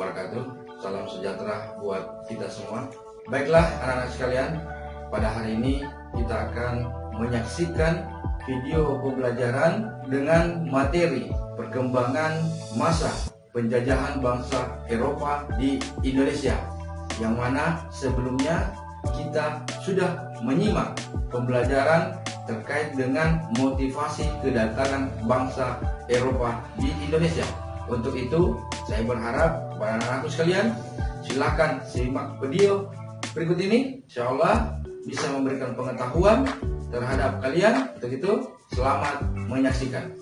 wabarakatuh. Salam sejahtera buat kita semua. Baiklah anak-anak sekalian, pada hari ini kita akan menyaksikan video pembelajaran dengan materi perkembangan masa penjajahan bangsa Eropa di Indonesia, yang mana sebelumnya kita sudah menyimak pembelajaran terkait dengan motivasi kedatangan bangsa Eropa di Indonesia. Untuk itu, saya berharap para anak-anakku sekalian, silakan simak video berikut ini. Insya Allah bisa memberikan pengetahuan terhadap kalian. Untuk itu, selamat menyaksikan.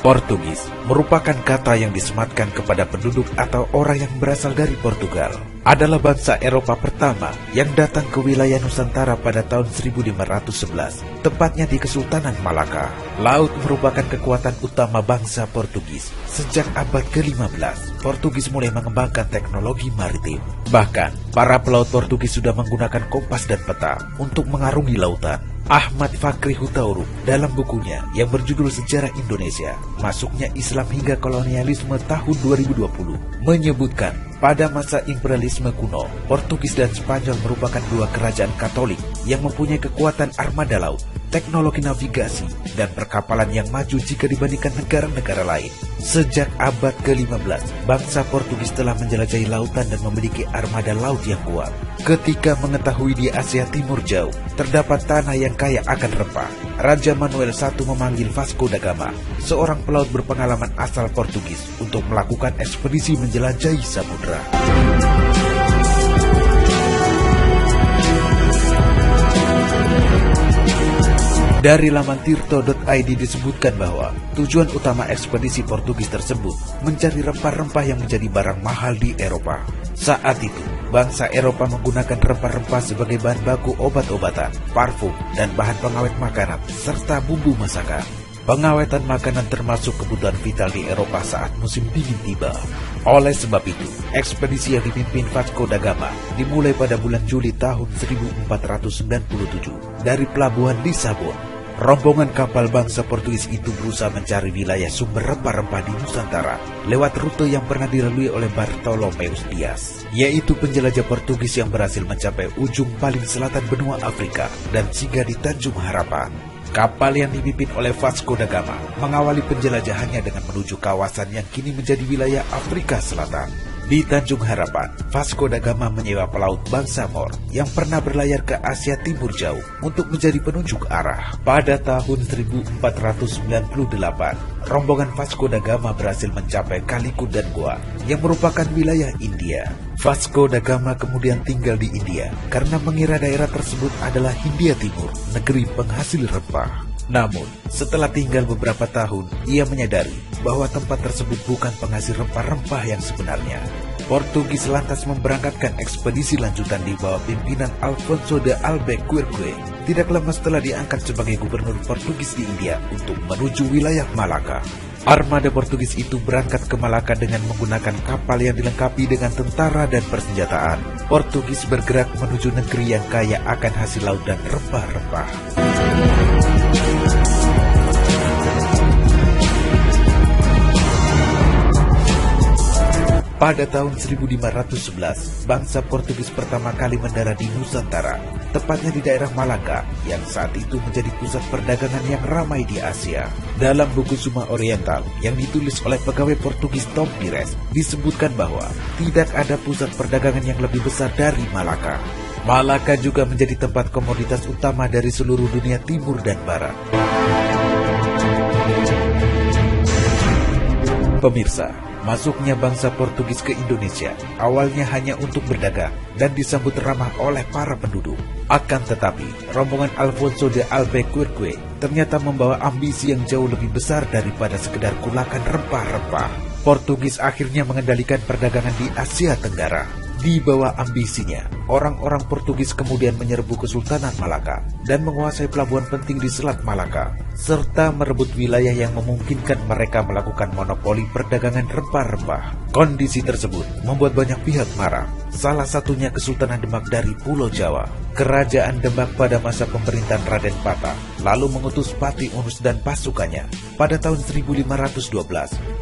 Portugis merupakan kata yang disematkan kepada penduduk atau orang yang berasal dari Portugal. Adalah bangsa Eropa pertama yang datang ke wilayah Nusantara pada tahun 1511, tepatnya di Kesultanan Malaka. Laut merupakan kekuatan utama bangsa Portugis. Sejak abad ke-15, Portugis mulai mengembangkan teknologi maritim. Bahkan, para pelaut Portugis sudah menggunakan kompas dan peta untuk mengarungi lautan. Ahmad Fakri Hutauruk dalam bukunya yang berjudul Sejarah Indonesia, Masuknya Islam hingga Kolonialisme tahun 2020 menyebutkan pada masa imperialisme kuno, Portugis dan Spanyol merupakan dua kerajaan Katolik yang mempunyai kekuatan armada laut, teknologi navigasi, dan perkapalan yang maju jika dibandingkan negara-negara lain. Sejak abad ke-15, bangsa Portugis telah menjelajahi lautan dan memiliki armada laut yang kuat. Ketika mengetahui di Asia Timur jauh terdapat tanah yang kaya akan rempah, Raja Manuel I memanggil Vasco da Gama, seorang pelaut berpengalaman asal Portugis, untuk melakukan ekspedisi menjelajahi samudera. Dari laman tirto.id disebutkan bahwa tujuan utama ekspedisi Portugis tersebut mencari rempah-rempah yang menjadi barang mahal di Eropa. Saat itu, bangsa Eropa menggunakan rempah-rempah sebagai bahan baku obat-obatan, parfum, dan bahan pengawet makanan, serta bumbu masakan. Pengawetan makanan termasuk kebutuhan vital di Eropa saat musim dingin tiba. Oleh sebab itu, ekspedisi yang dipimpin Vasco da Gama dimulai pada bulan Juli tahun 1497 dari pelabuhan Lisabon. Rombongan kapal bangsa Portugis itu berusaha mencari wilayah sumber rempah-rempah di Nusantara lewat rute yang pernah dilalui oleh Bartolomeus Dias, yaitu penjelajah Portugis yang berhasil mencapai ujung paling selatan benua Afrika dan singgah di Tanjung Harapan. Kapal yang dipimpin oleh Vasco da Gama mengawali penjelajahannya dengan menuju kawasan yang kini menjadi wilayah Afrika Selatan. Di Tanjung Harapan, Vasco da Gama menyewa pelaut bangsa Mor yang pernah berlayar ke Asia Timur jauh untuk menjadi penunjuk arah. Pada tahun 1498, rombongan Vasco da Gama berhasil mencapai Kalikun dan Goa yang merupakan wilayah India. Vasco da Gama kemudian tinggal di India karena mengira daerah tersebut adalah Hindia Timur, negeri penghasil rempah. Namun, setelah tinggal beberapa tahun, ia menyadari bahwa tempat tersebut bukan penghasil rempah-rempah yang sebenarnya. Portugis lantas memberangkatkan ekspedisi lanjutan di bawah pimpinan Alfonso de Albuquerque. Tidak lama setelah diangkat sebagai gubernur Portugis di India untuk menuju wilayah Malaka. Armada Portugis itu berangkat ke Malaka dengan menggunakan kapal yang dilengkapi dengan tentara dan persenjataan. Portugis bergerak menuju negeri yang kaya akan hasil laut dan rempah-rempah. Pada tahun 1511, bangsa Portugis pertama kali mendarat di Nusantara, tepatnya di daerah Malaka, yang saat itu menjadi pusat perdagangan yang ramai di Asia. Dalam buku Suma Oriental yang ditulis oleh pegawai Portugis Tom Pires, disebutkan bahwa tidak ada pusat perdagangan yang lebih besar dari Malaka. Malaka juga menjadi tempat komoditas utama dari seluruh dunia timur dan barat. Pemirsa, masuknya bangsa Portugis ke Indonesia awalnya hanya untuk berdagang dan disambut ramah oleh para penduduk. Akan tetapi, rombongan Alfonso de Albuquerque ternyata membawa ambisi yang jauh lebih besar daripada sekedar kulakan rempah-rempah. Portugis akhirnya mengendalikan perdagangan di Asia Tenggara. Di bawah ambisinya, orang-orang Portugis kemudian menyerbu Kesultanan Malaka dan menguasai pelabuhan penting di Selat Malaka, serta merebut wilayah yang memungkinkan mereka melakukan monopoli perdagangan rempah-rempah. Kondisi tersebut membuat banyak pihak marah, salah satunya Kesultanan Demak dari Pulau Jawa. Kerajaan Demak pada masa pemerintahan Raden Patah lalu mengutus Patih Unus dan pasukannya pada tahun 1512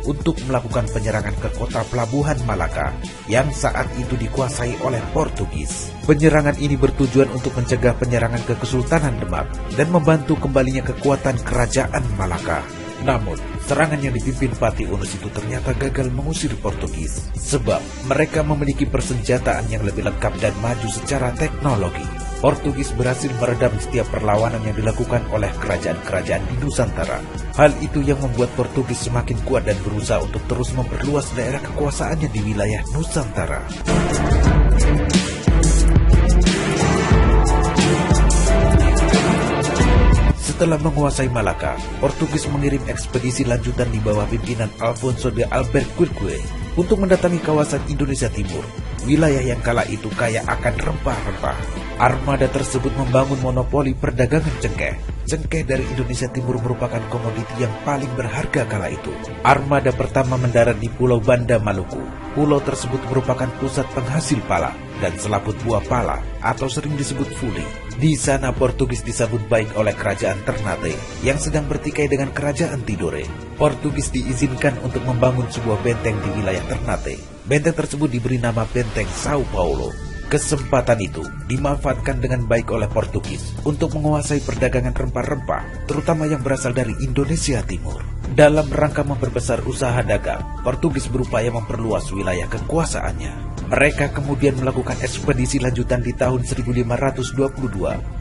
untuk melakukan penyerangan ke kota pelabuhan Malaka yang saat itu dikuasai oleh Portugis. Penyerangan ini bertujuan untuk mencegah penyerangan ke Kesultanan Demak dan membantu kembalinya kekuatan kerajaan Malaka. Namun, serangan yang dipimpin Patih Unus itu ternyata gagal mengusir Portugis, sebab mereka memiliki persenjataan yang lebih lengkap dan maju secara teknologi. Portugis berhasil meredam setiap perlawanan yang dilakukan oleh kerajaan-kerajaan di Nusantara. Hal itu yang membuat Portugis semakin kuat dan berusaha untuk terus memperluas daerah kekuasaannya di wilayah Nusantara. Setelah menguasai Malaka, Portugis mengirim ekspedisi lanjutan di bawah pimpinan Alfonso de Albuquerque untuk mendatangi kawasan Indonesia Timur, wilayah yang kala itu kaya akan rempah-rempah. Armada tersebut membangun monopoli perdagangan cengkeh. Cengkeh dari Indonesia Timur merupakan komoditi yang paling berharga kala itu. Armada pertama mendarat di Pulau Banda, Maluku. Pulau tersebut merupakan pusat penghasil pala dan selaput buah pala atau sering disebut fuli. Di sana Portugis disambut baik oleh kerajaan Ternate yang sedang bertikai dengan kerajaan Tidore. Portugis diizinkan untuk membangun sebuah benteng di wilayah Ternate. Benteng tersebut diberi nama Benteng Sao Paulo. Kesempatan itu dimanfaatkan dengan baik oleh Portugis untuk menguasai perdagangan rempah-rempah, terutama yang berasal dari Indonesia Timur. Dalam rangka memperbesar usaha dagang, Portugis berupaya memperluas wilayah kekuasaannya. Mereka kemudian melakukan ekspedisi lanjutan di tahun 1522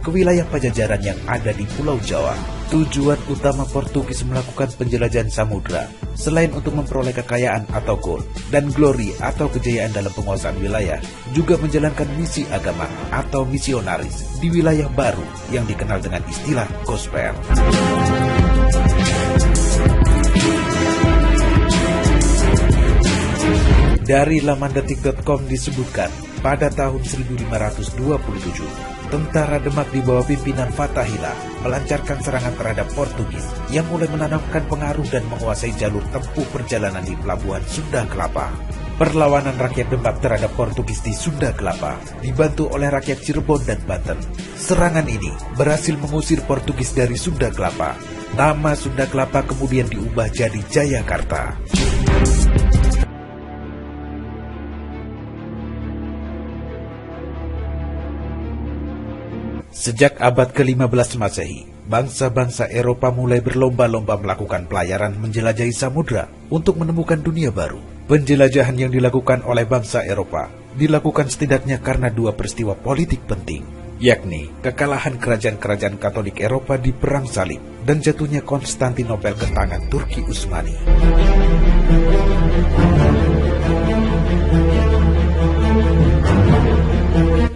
ke wilayah Pajajaran yang ada di Pulau Jawa. Tujuan utama Portugis melakukan penjelajahan samudra, selain untuk memperoleh kekayaan atau gold dan glory atau kejayaan dalam penguasaan wilayah, juga menjalankan misi agama atau misionaris di wilayah baru yang dikenal dengan istilah gospel. Dari laman detik.com disebutkan, pada tahun 1527, tentara Demak di bawah pimpinan Fathahillah melancarkan serangan terhadap Portugis yang mulai menanamkan pengaruh dan menguasai jalur tempuh perjalanan di pelabuhan Sunda Kelapa. Perlawanan rakyat Demak terhadap Portugis di Sunda Kelapa dibantu oleh rakyat Cirebon dan Banten. Serangan ini berhasil mengusir Portugis dari Sunda Kelapa. Nama Sunda Kelapa kemudian diubah jadi Jayakarta. Sejak abad ke-15 Masehi, bangsa-bangsa Eropa mulai berlomba-lomba melakukan pelayaran menjelajahi samudra untuk menemukan dunia baru. Penjelajahan yang dilakukan oleh bangsa Eropa dilakukan setidaknya karena dua peristiwa politik penting, yakni kekalahan kerajaan-kerajaan Katolik Eropa di Perang Salib dan jatuhnya Konstantinopel ke tangan Turki Utsmani.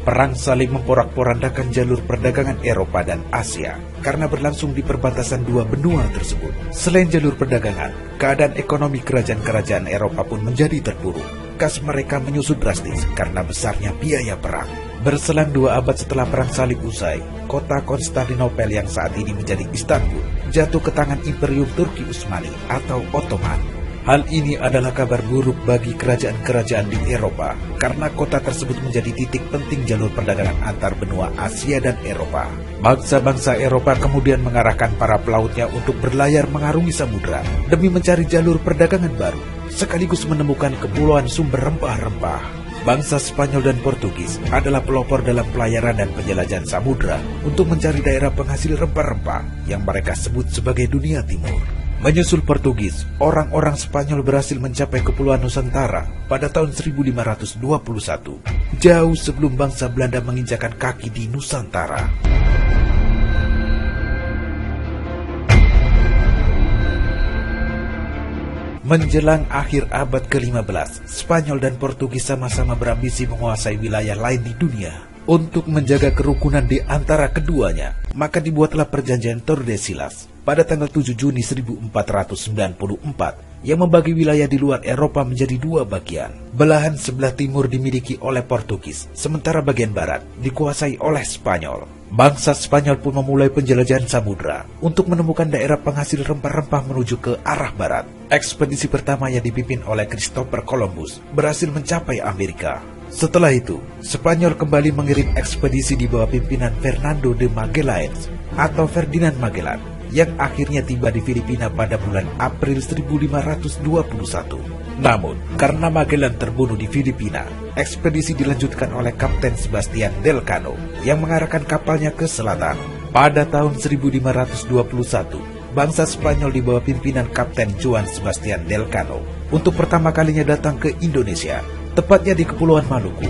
Perang Salib memporak-porandakan jalur perdagangan Eropa dan Asia karena berlangsung di perbatasan dua benua tersebut. Selain jalur perdagangan, keadaan ekonomi kerajaan-kerajaan Eropa pun menjadi terpuruk. Kas mereka menyusut drastis karena besarnya biaya perang. Berselang 2 abad setelah Perang Salib usai, kota Konstantinopel yang saat ini menjadi Istanbul jatuh ke tangan Imperium Turki Utsmani atau Ottoman. Hal ini adalah kabar buruk bagi kerajaan-kerajaan di Eropa karena kota tersebut menjadi titik penting jalur perdagangan antar benua Asia dan Eropa. Bangsa-bangsa Eropa kemudian mengarahkan para pelautnya untuk berlayar mengarungi samudra demi mencari jalur perdagangan baru, sekaligus menemukan kepulauan sumber rempah-rempah. Bangsa Spanyol dan Portugis adalah pelopor dalam pelayaran dan penjelajahan samudra untuk mencari daerah penghasil rempah-rempah yang mereka sebut sebagai dunia timur. Menyusul Portugis, orang-orang Spanyol berhasil mencapai Kepulauan Nusantara pada tahun 1521, jauh sebelum bangsa Belanda menginjakan kaki di Nusantara. Menjelang akhir abad ke-15, Spanyol dan Portugis sama-sama berambisi menguasai wilayah lain di dunia. Untuk menjaga kerukunan di antara keduanya, maka dibuatlah perjanjian Tordesillas pada tanggal 7 Juni 1494 yang membagi wilayah di luar Eropa menjadi dua bagian. Belahan sebelah timur dimiliki oleh Portugis, sementara bagian barat dikuasai oleh Spanyol. Bangsa Spanyol pun memulai penjelajahan samudra untuk menemukan daerah penghasil rempah-rempah menuju ke arah barat. Ekspedisi pertama yang dipimpin oleh Christopher Columbus berhasil mencapai Amerika. Setelah itu, Spanyol kembali mengirim ekspedisi di bawah pimpinan Fernando de Magallanes atau Ferdinand Magellan yang akhirnya tiba di Filipina pada bulan April 1521. Namun, karena Magellan terbunuh di Filipina, ekspedisi dilanjutkan oleh Kapten Sebastian Delcano yang mengarahkan kapalnya ke selatan. Pada tahun 1521, bangsa Spanyol di bawah pimpinan Kapten Juan Sebastian Delcano untuk pertama kalinya datang ke Indonesia, tepatnya di Kepulauan Maluku.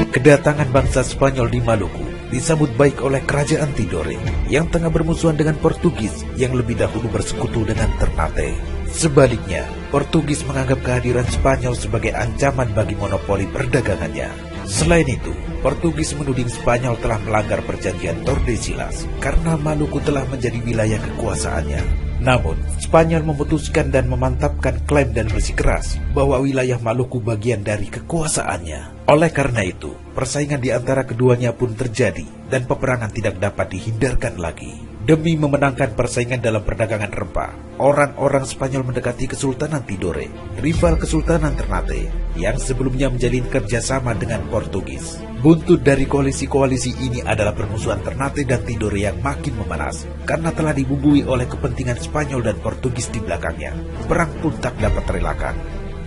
Kedatangan bangsa Spanyol di Maluku disambut baik oleh kerajaan Tidore yang tengah bermusuhan dengan Portugis yang lebih dahulu bersekutu dengan Ternate. Sebaliknya, Portugis menganggap kehadiran Spanyol sebagai ancaman bagi monopoli perdagangannya. Selain itu, Portugis menuding Spanyol telah melanggar perjanjian Tordesillas karena Maluku telah menjadi wilayah kekuasaannya. Namun, Spanyol memutuskan dan memantapkan klaim dan bersikeras bahwa wilayah Maluku bagian dari kekuasaannya. Oleh karena itu, persaingan di antara keduanya pun terjadi dan peperangan tidak dapat dihindarkan lagi. Demi memenangkan persaingan dalam perdagangan rempah, orang-orang Spanyol mendekati Kesultanan Tidore, rival Kesultanan Ternate, yang sebelumnya menjalin kerjasama dengan Portugis. Buntut dari koalisi-koalisi ini adalah permusuhan Ternate dan Tidore yang makin memanas, karena telah dibumbui oleh kepentingan Spanyol dan Portugis di belakangnya. Perang pun tak dapat terelakkan.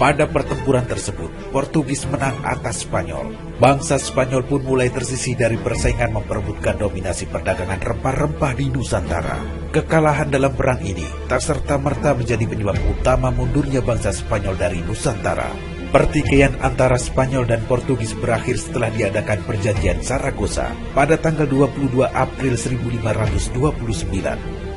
Pada pertempuran tersebut, Portugis menang atas Spanyol. Bangsa Spanyol pun mulai tersisih dari persaingan memperebutkan dominasi perdagangan rempah-rempah di Nusantara. Kekalahan dalam perang ini tak serta-merta menjadi penyebab utama mundurnya bangsa Spanyol dari Nusantara. Pertikaian antara Spanyol dan Portugis berakhir setelah diadakan perjanjian Saragossa pada tanggal 22 April 1529.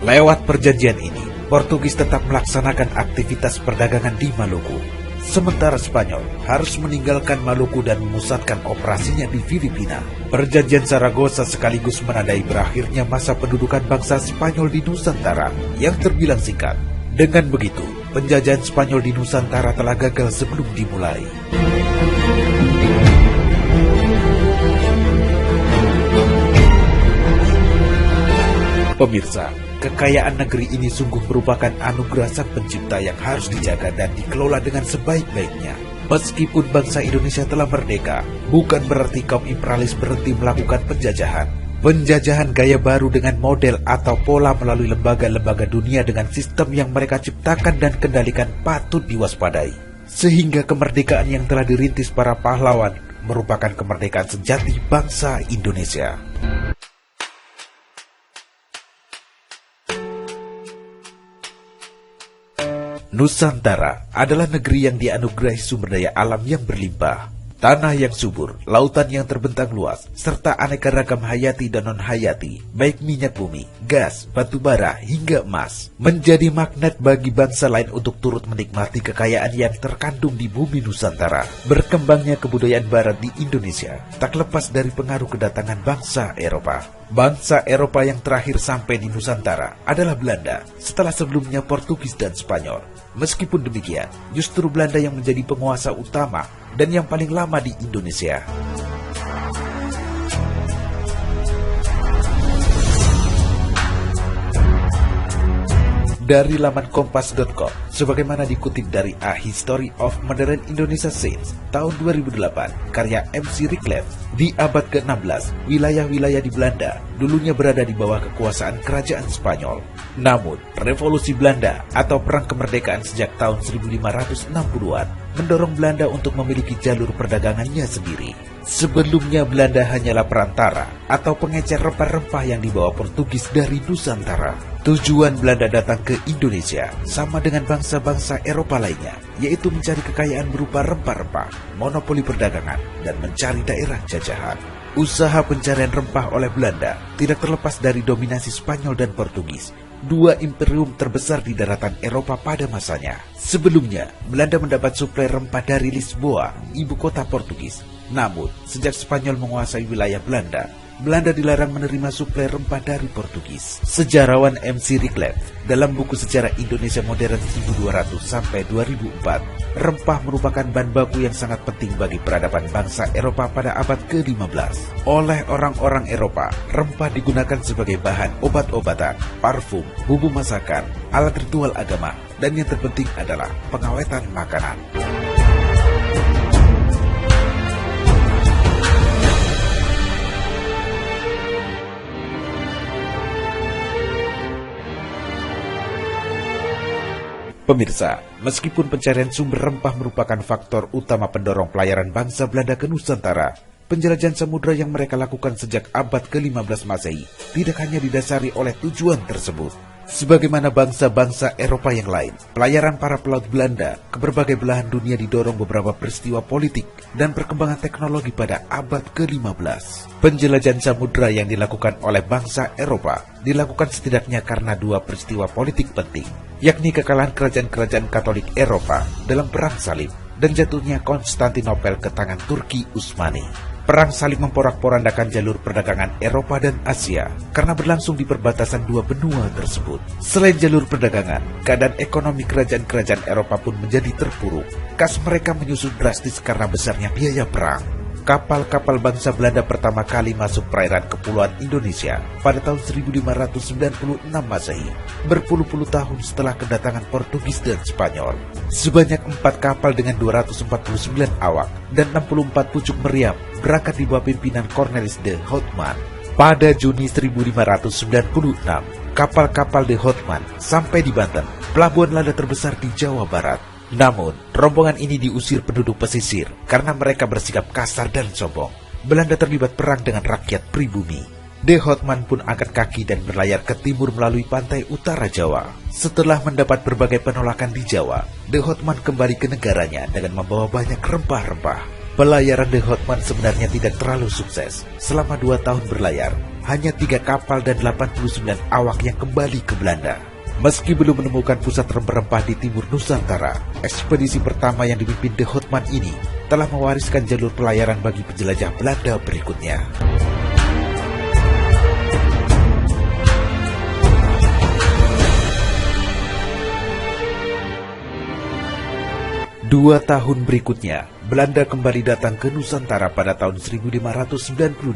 Lewat perjanjian ini, Portugis tetap melaksanakan aktivitas perdagangan di Maluku. Sementara Spanyol harus meninggalkan Maluku dan memusatkan operasinya di Filipina. Perjanjian Saragossa sekaligus menandai berakhirnya masa pendudukan bangsa Spanyol di Nusantara yang terbilang singkat. Dengan begitu, penjajahan Spanyol di Nusantara telah gagal sebelum dimulai. Pemirsa, kekayaan negeri ini sungguh merupakan anugerah Sang Pencipta yang harus dijaga dan dikelola dengan sebaik-baiknya. Meskipun bangsa Indonesia telah merdeka, bukan berarti kaum imperialis berhenti melakukan penjajahan. Penjajahan gaya baru dengan model atau pola melalui lembaga-lembaga dunia dengan sistem yang mereka ciptakan dan kendalikan patut diwaspadai. Sehingga kemerdekaan yang telah dirintis para pahlawan merupakan kemerdekaan sejati bangsa Indonesia. Nusantara adalah negeri yang dianugerahi sumber daya alam yang berlimpah, tanah yang subur, lautan yang terbentang luas, serta aneka ragam hayati dan non-hayati, baik minyak bumi, gas, batu bara, hingga emas, menjadi magnet bagi bangsa lain untuk turut menikmati kekayaan yang terkandung di bumi Nusantara. Berkembangnya kebudayaan barat di Indonesia tak lepas dari pengaruh kedatangan bangsa Eropa. Bangsa Eropa yang terakhir sampai di Nusantara adalah Belanda, setelah sebelumnya Portugis dan Spanyol. Meskipun demikian, justru Belanda yang menjadi penguasa utama dan yang paling lama di Indonesia. Dari laman kompas.com, sebagaimana dikutip dari A History of Modern Indonesia Since tahun 2008, karya MC Rickleff, di abad ke-16, wilayah-wilayah di Belanda dulunya berada di bawah kekuasaan kerajaan Spanyol. Namun, revolusi Belanda atau perang kemerdekaan sejak tahun 1560-an mendorong Belanda untuk memiliki jalur perdagangannya sendiri. Sebelumnya Belanda hanyalah perantara atau pengecer rempah-rempah yang dibawa Portugis dari Nusantara. Tujuan Belanda datang ke Indonesia sama dengan bangsa-bangsa Eropa lainnya, yaitu mencari kekayaan berupa rempah-rempah, monopoli perdagangan, dan mencari daerah jajahan. Usaha pencarian rempah oleh Belanda tidak terlepas dari dominasi Spanyol dan Portugis. dua imperium terbesar di daratan Eropa pada masanya. Sebelumnya, Belanda mendapat suplai rempah dari Lisboa, ibu kota Portugis. Namun, sejak Spanyol menguasai wilayah Belanda, Belanda dilarang menerima suplai rempah dari Portugis. Sejarawan MC Riklev dalam buku Sejarah Indonesia Modern 1200 sampai 2004, rempah merupakan bahan baku yang sangat penting bagi peradaban bangsa Eropa pada abad ke-15. Oleh orang-orang Eropa, rempah digunakan sebagai bahan obat-obatan, parfum, bumbu masakan, alat ritual agama, dan yang terpenting adalah pengawetan makanan. Pemirsa, meskipun pencarian sumber rempah merupakan faktor utama pendorong pelayaran bangsa Belanda ke Nusantara, penjelajahan samudra yang mereka lakukan sejak abad ke-15 Masehi tidak hanya didasari oleh tujuan tersebut. Sebagaimana bangsa-bangsa Eropa yang lain, pelayaran para pelaut Belanda ke berbagai belahan dunia didorong beberapa peristiwa politik dan perkembangan teknologi pada abad ke-15. Penjelajahan samudra yang dilakukan oleh bangsa Eropa dilakukan setidaknya karena dua peristiwa politik penting, yakni kekalahan kerajaan-kerajaan Katolik Eropa dalam Perang Salib dan jatuhnya Konstantinopel ke tangan Turki Utsmani. Perang Salib memporak-porandakan jalur perdagangan Eropa dan Asia karena berlangsung di perbatasan dua benua tersebut. Selain jalur perdagangan, keadaan ekonomi kerajaan-kerajaan Eropa pun menjadi terpuruk. Kas mereka menyusut drastis karena besarnya biaya perang. Kapal-kapal bangsa Belanda pertama kali masuk perairan Kepulauan Indonesia pada tahun 1596 Masehi, berpuluh-puluh tahun setelah kedatangan Portugis dan Spanyol. Sebanyak 4 kapal dengan 249 awak dan 64 pucuk meriam berangkat di bawah pimpinan Cornelis de Houtman. Pada Juni 1596, kapal-kapal de Houtman sampai di Banten, pelabuhan lada terbesar di Jawa Barat. Namun, rombongan ini diusir penduduk pesisir karena mereka bersikap kasar dan sombong. Belanda terlibat perang dengan rakyat pribumi. De Houtman pun angkat kaki dan berlayar ke timur melalui pantai utara Jawa. Setelah mendapat berbagai penolakan di Jawa, De Houtman kembali ke negaranya dengan membawa banyak rempah-rempah. Pelayaran De Houtman sebenarnya tidak terlalu sukses. Selama 2 tahun berlayar, hanya 3 kapal dan 89 awak yang kembali ke Belanda. Meski belum menemukan pusat rempah-rempah di timur Nusantara, ekspedisi pertama yang dipimpin De Houtman ini telah mewariskan jalur pelayaran bagi penjelajah Belanda berikutnya. Dua tahun berikutnya, Belanda kembali datang ke Nusantara pada tahun 1598.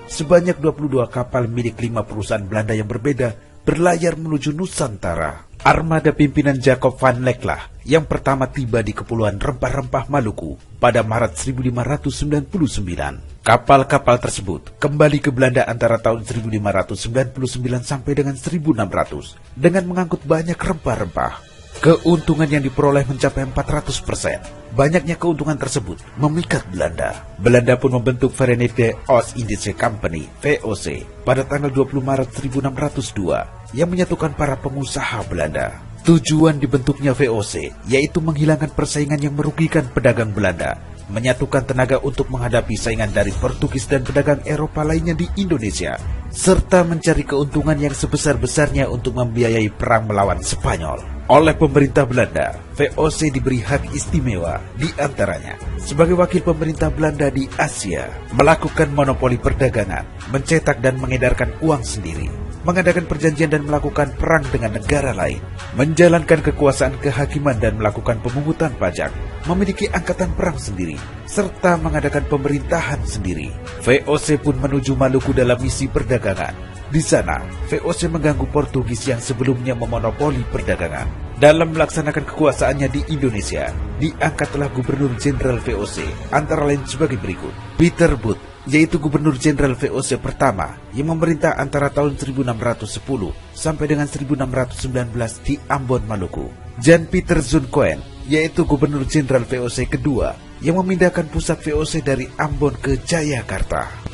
Sebanyak 22 kapal milik 5 perusahaan Belanda yang berbeda berlayar menuju Nusantara. Armada pimpinan Jacob van Leklah yang pertama tiba di Kepulauan Rempah-Rempah Maluku pada Maret 1599. Kapal-kapal tersebut kembali ke Belanda antara tahun 1599 sampai dengan 1600 dengan mengangkut banyak rempah-rempah. Keuntungan yang diperoleh mencapai 400%. Banyaknya keuntungan tersebut memikat Belanda. Belanda pun membentuk Verenigde Oost-Indische Company (VOC) pada tanggal 20 Maret 1602 yang menyatukan para pengusaha Belanda. Tujuan dibentuknya VOC yaitu menghilangkan persaingan yang merugikan pedagang Belanda, menyatukan tenaga untuk menghadapi saingan dari Portugis dan pedagang Eropa lainnya di Indonesia, serta mencari keuntungan yang sebesar-besarnya untuk membiayai perang melawan Spanyol. Oleh pemerintah Belanda, VOC diberi hak istimewa di antaranya sebagai wakil pemerintah Belanda di Asia, melakukan monopoli perdagangan, mencetak dan mengedarkan uang sendiri, mengadakan perjanjian dan melakukan perang dengan negara lain, menjalankan kekuasaan kehakiman dan melakukan pemungutan pajak, memiliki angkatan perang sendiri, serta mengadakan pemerintahan sendiri. VOC pun menuju Maluku dalam misi perdagangan. Di sana, VOC mengganggu Portugis yang sebelumnya memonopoli perdagangan. Dalam melaksanakan kekuasaannya di Indonesia, diangkatlah Gubernur Jenderal VOC, antara lain sebagai berikut. Peter Booth, yaitu Gubernur Jenderal VOC pertama yang memerintah antara tahun 1610 sampai dengan 1619 di Ambon, Maluku. Jan Pieter Zoon-Koen, yaitu Gubernur Jenderal VOC kedua yang memindahkan pusat VOC dari Ambon ke Jayakarta.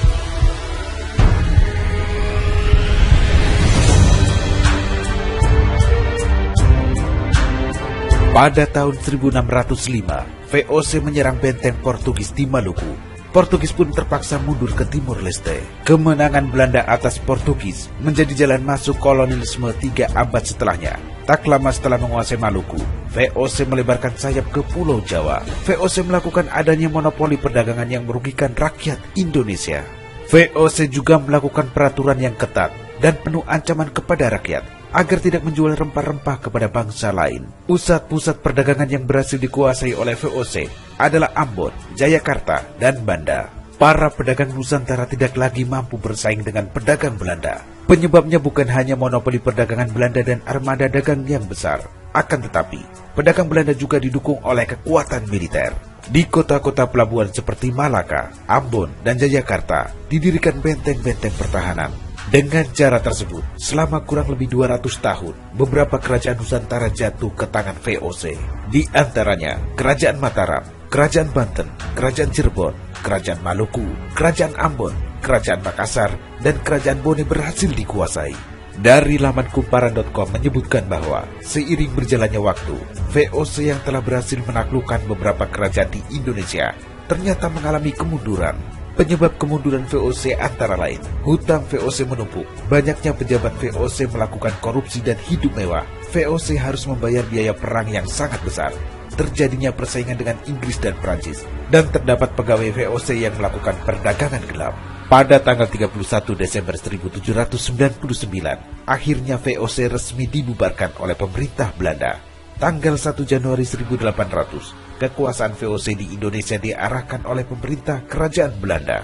Pada tahun 1605, VOC menyerang benteng Portugis di Maluku. Portugis pun terpaksa mundur ke Timur Leste. Kemenangan Belanda atas Portugis menjadi jalan masuk kolonialisme 3 abad setelahnya. Tak lama setelah menguasai Maluku, VOC melebarkan sayap ke Pulau Jawa. VOC melakukan adanya monopoli perdagangan yang merugikan rakyat Indonesia. VOC juga melakukan peraturan yang ketat dan penuh ancaman kepada rakyat agar tidak menjual rempah-rempah kepada bangsa lain. Pusat-pusat perdagangan yang berhasil dikuasai oleh VOC adalah Ambon, Jayakarta, dan Banda. Para pedagang Nusantara tidak lagi mampu bersaing dengan pedagang Belanda. Penyebabnya bukan hanya monopoli perdagangan Belanda dan armada dagang yang besar. Akan tetapi, pedagang Belanda juga didukung oleh kekuatan militer. Di kota-kota pelabuhan seperti Malaka, Ambon, dan Jayakarta didirikan benteng-benteng pertahanan. Dengan cara tersebut, selama kurang lebih 200 tahun, beberapa kerajaan Nusantara jatuh ke tangan VOC. Di antaranya, Kerajaan Mataram, Kerajaan Banten, Kerajaan Cirebon, Kerajaan Maluku, Kerajaan Ambon, Kerajaan Makassar, dan Kerajaan Bone berhasil dikuasai. Dari laman kumparan.com menyebutkan bahwa seiring berjalannya waktu, VOC yang telah berhasil menaklukkan beberapa kerajaan di Indonesia ternyata mengalami kemunduran. Penyebab kemunduran VOC antara lain, hutang VOC menumpuk, banyaknya pejabat VOC melakukan korupsi dan hidup mewah. VOC harus membayar biaya perang yang sangat besar, terjadinya persaingan dengan Inggris dan Prancis, dan terdapat pegawai VOC yang melakukan perdagangan gelap. Pada tanggal 31 Desember 1799, akhirnya VOC resmi dibubarkan oleh pemerintah Belanda. Tanggal 1 Januari 1800, kekuasaan VOC di Indonesia diarahkan oleh pemerintah Kerajaan Belanda.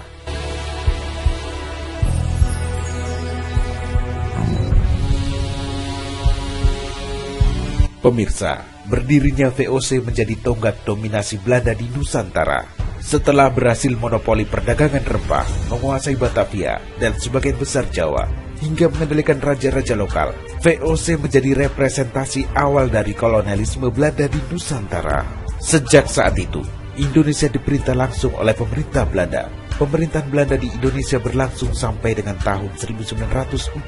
Pemirsa, berdirinya VOC menjadi tonggak dominasi Belanda di Nusantara. Setelah berhasil monopoli perdagangan rempah, menguasai Batavia dan sebagian besar Jawa, hingga mengendalikan raja-raja lokal, VOC menjadi representasi awal dari kolonialisme Belanda di Nusantara. Sejak saat itu, Indonesia diperintah langsung oleh pemerintah Belanda. Pemerintahan Belanda di Indonesia berlangsung sampai dengan tahun 1942.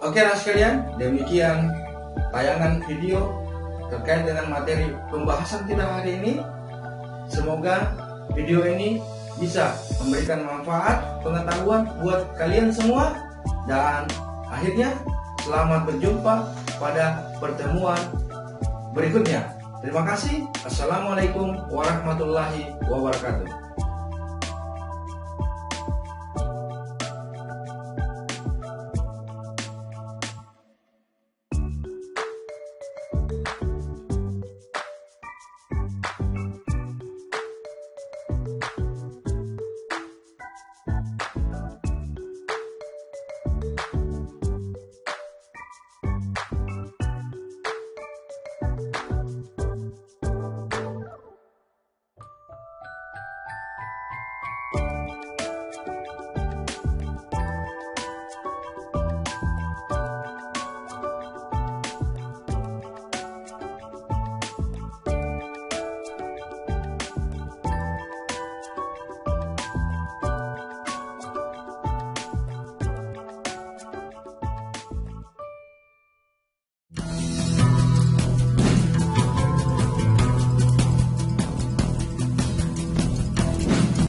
Oke anak sekalian, demikian tayangan video terkait dengan materi pembahasan kita hari ini. Semoga video ini bisa memberikan manfaat, pengetahuan buat kalian semua. Dan akhirnya selamat berjumpa pada pertemuan berikutnya. Terima kasih. Assalamualaikum warahmatullahi wabarakatuh.